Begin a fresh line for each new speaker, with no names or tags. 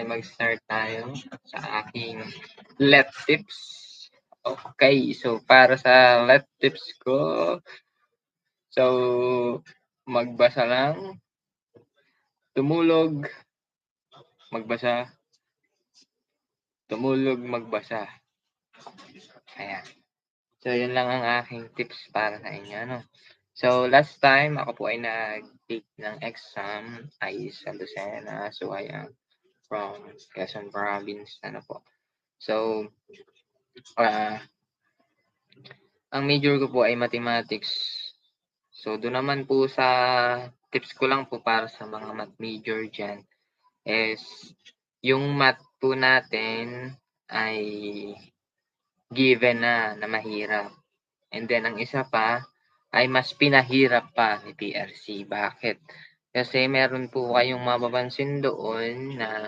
mag-start tayo sa aking let tips. Okay, so para sa let tips ko, so magbasa lang, tumulog, magbasa, tumulog, magbasa. Ayan. So, yun lang ang aking tips para sa inyo, no? So, last time, ako po ay nag-take ng exam ay sa Lucena. So, I am from Quezon Province, ano po. So, ang major ko po ay mathematics. So, doon naman po sa tips ko lang po para sa mga math major dyan is yung math po natin ay given na mahirap. And then, ang isa pa ay mas pinahirap pa ni PRC. Bakit? Kasi meron po kayong mapapansin doon na